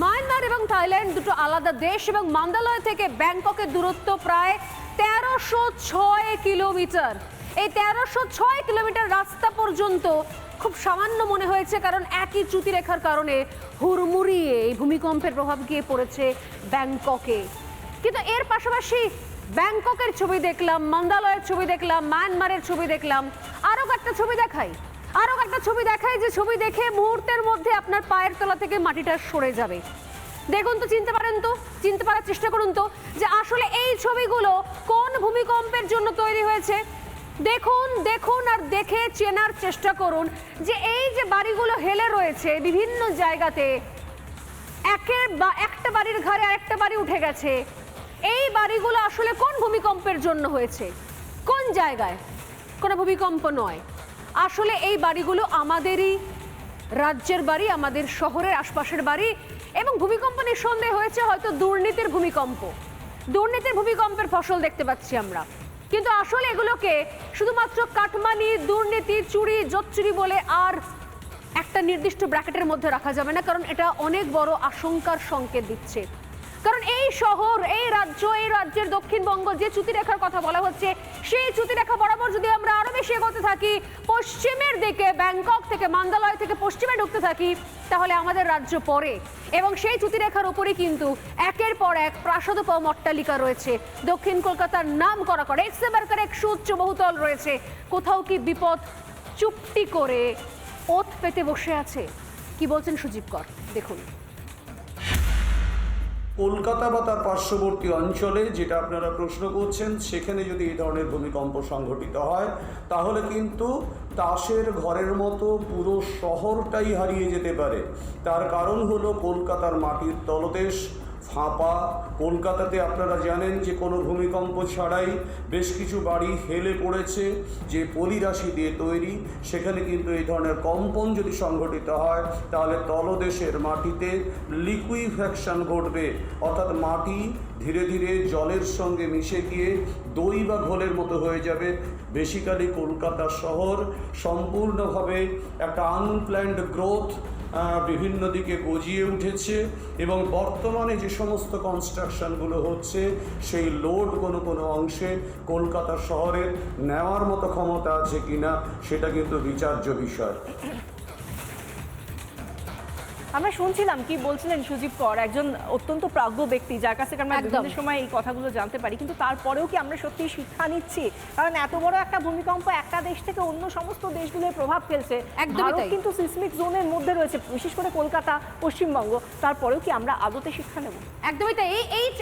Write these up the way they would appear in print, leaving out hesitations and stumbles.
Myanmar এবং Thailand দুটো আলাদা দেশ এবং মান্দালয় থেকে ব্যাংককের দূরত্ব প্রায় 1306 কিলোমিটার। এই 1306 কিলোমিটার রাস্তা পর্যন্ত খুব সামান্য মনে হয়েছে, কারণ একই চ্যুতিরেখার কারণে হুড়মুড়িয়ে এই ভূমিকম্পের প্রভাব গিয়ে পড়েছে ব্যাংককে। কিন্তু এর পাশাপাশি ব্যাংককের ছবি দেখলাম, মান্দালয়ের ছবি দেখলাম, মায়ানমারের ছবি দেখলাম, আরও একটা ছবি দেখাই যে ছবি দেখে মুহূর্তের মধ্যে আপনার পায়ের তলা থেকে মাটিটা সরে যাবে। দেখুন তো, চিনতে পারার চেষ্টা করুন তো যে আসলে এই ছবিগুলো কোন ভূমিকম্পের জন্য তৈরি হয়েছে। দেখুন আর দেখে চেনার চেষ্টা করুন যে এই যে বাড়িগুলো হেলে রয়েছে বিভিন্ন জায়গাতে, একটা বাড়ির ঘাড়ে আরেকটা বাড়ি উঠে গেছে। এই বাড়িগুলো আসলে কোন ভূমিকম্পের জন্য হয়েছে? কোন জায়গায়? কোনো ভূমিকম্প নয়, আসলে এই বাড়িগুলো আমাদেরই রাজ্যের বাড়ি, আমাদের শহরের আশপাশের বাড়ি। এবং ভূমিকম্প নিঃসন্দেহে হয়েছে হয়তো দুর্নীতির ভূমিকম্পের ফসল দেখতে পাচ্ছি আমরা। কিন্তু আসলে এগুলোকে শুধুমাত্র কাটমানি, দুর্নীতি, চুরি, জোচ্চুরি বলে আর একটা নির্দিষ্ট ব্র্যাকেটের মধ্যে রাখা যাবে না, কারণ এটা অনেক বড় আশঙ্কার সংকেত দিচ্ছে। কারণ এই শহর, এই রাজ্যের দক্ষিণবঙ্গ যে চ্যুতিরেখার কথা বলা হচ্ছে, সেই চ্যুতিরেখা বরাবর যদি আমরা আরো বেশি এগোতে থাকি, পশ্চিমের দিকে ব্যাংকক থেকে, মান্দালয় থেকে পশ্চিমে ঢুকতে থাকি, তাহলে আমাদের রাজ্য পড়ে। এবং সেই চ্যুতিরেখার উপরে কিন্তু একের পর এক প্রাসাদোপম অট্টালিকা রয়েছে। দক্ষিণ কলকাতার নাম করা এক সুউচ্চ বহুতল রয়েছে। কোথাও কি বিপদ চুপটি করে ওত পেতে বসে আছে? কি বলছেন সুজীব কর, দেখুন। কলকাতা বা তার পার্শ্ববর্তী অঞ্চলে যেটা আপনারা প্রশ্ন করছেন, সেখানে যদি এই ধরনের ভূমিকম্প সংঘটিত হয়, তাহলে কিন্তু তাসের ঘরের মতো পুরো শহরটাই হারিয়ে যেতে পারে। তার কারণ হলো কলকাতার মাটির তলদেশ ফাঁপা। কলকাতাতে আপনারা জানেন যে কোনো ভূমিকম্প ছাড়াই বেশ কিছু বাড়ি হেলে পড়েছে, যে পলিরাশি দিয়ে তৈরি। সেখানে কিন্তু এই ধরনের কম্পন যদি সংঘটিত হয়, তাহলে তলদেশের মাটিতে লিকুইফ্যাকশন ঘটবে, অর্থাৎ মাটি ধীরে ধীরে জলের সঙ্গে মিশে গিয়ে দই বা ঘোলের মতো হয়ে যাবে। বেসিক্যালি কলকাতা শহর সম্পূর্ণভাবে একটা আনপ্ল্যান্ড গ্রোথ বিভিন্ন দিকে গজিয়ে উঠেছে, এবং বর্তমানে যে সমস্ত কনস্ট্রাকশনগুলো হচ্ছে, সেই লোড কোনো অংশে কলকাতা শহরের নেওয়ার মতো ক্ষমতা আছে কিনা, সেটা কিন্তু বিচার্য বিষয়। আমরা শুনছিলাম কি বলছিলেন সুজীব কর, একজন অত্যন্ত প্রাজ্ঞ ব্যক্তি, যার কাছে আমরা বিভিন্ন সময় এই কথাগুলো জানতে পারি। কিন্তু তারপরেও কি আমরা সত্যি শিক্ষা নিচ্ছি? কারণ এত বড় একটা ভূমিকম্প একটা দেশ থেকে অন্য সমস্ত দেশগুলোর প্রভাব ফেলছে। ভারত কিন্তু সিসমিক জোনের মধ্যে রয়েছে, বিশেষ করে কলকাতা, পশ্চিমবঙ্গ। তারপরেও কি আমরা আদতে শিক্ষা নেব? একদমই তাই।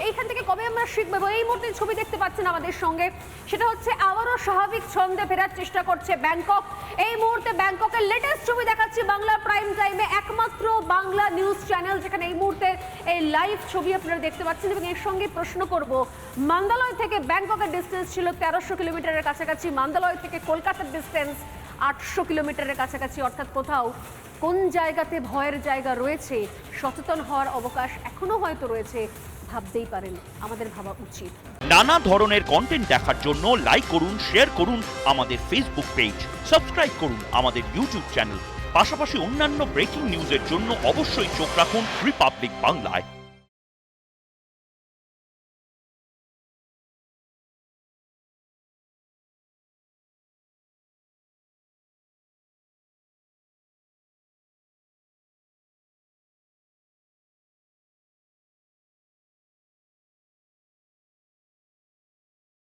এইখান থেকে কবে আমরা শিখবো? এই মুহূর্তে ছবি দেখতে পাচ্ছেন আমাদের সঙ্গে, সেটা হচ্ছে আবারও স্বাভাবিক ছন্দে ফেরার চেষ্টা করছে ব্যাংকক। এই মুহূর্তে ব্যাংককের লেটেস্ট ছবি দেখাচ্ছি বাংলা প্রাইম টাইমে, একমাত্র বাংলা নিউজ চ্যানেল যেখানে এই মুহূর্তে এই লাইভ ছবি আপনারা দেখতে পাচ্ছেন। এবং এর সঙ্গে প্রশ্ন করব, মান্দালয় থেকে ব্যাংককের ডিস্টেন্স ছিল 1300 কিলোমিটারের কাছাকাছি, মান্দালয় থেকে কলকাতার ডিস্টেন্স 800 কিলোমিটারের কাছাকাছি। অর্থাৎ কোথাও কোন জায়গাতে ভয়ের জায়গা রয়েছে, সচেতন হওয়ার অবকাশ এখনো হয়তো রয়েছে, ভাবতেই পারেন, আমাদের ভাবা উচিত। নানা ধরনের কন্টেন্ট দেখার জন্য লাইক করুন, শেয়ার করুন আমাদের ফেসবুক পেজ, সাবস্ক্রাইব করুন আমাদের ইউটিউব চ্যানেল। পাশাপাশি অন্যান্য ব্রেকিং নিউজের জন্য অবশ্যই চোখ রাখুন রিপাবলিক বাংলায়।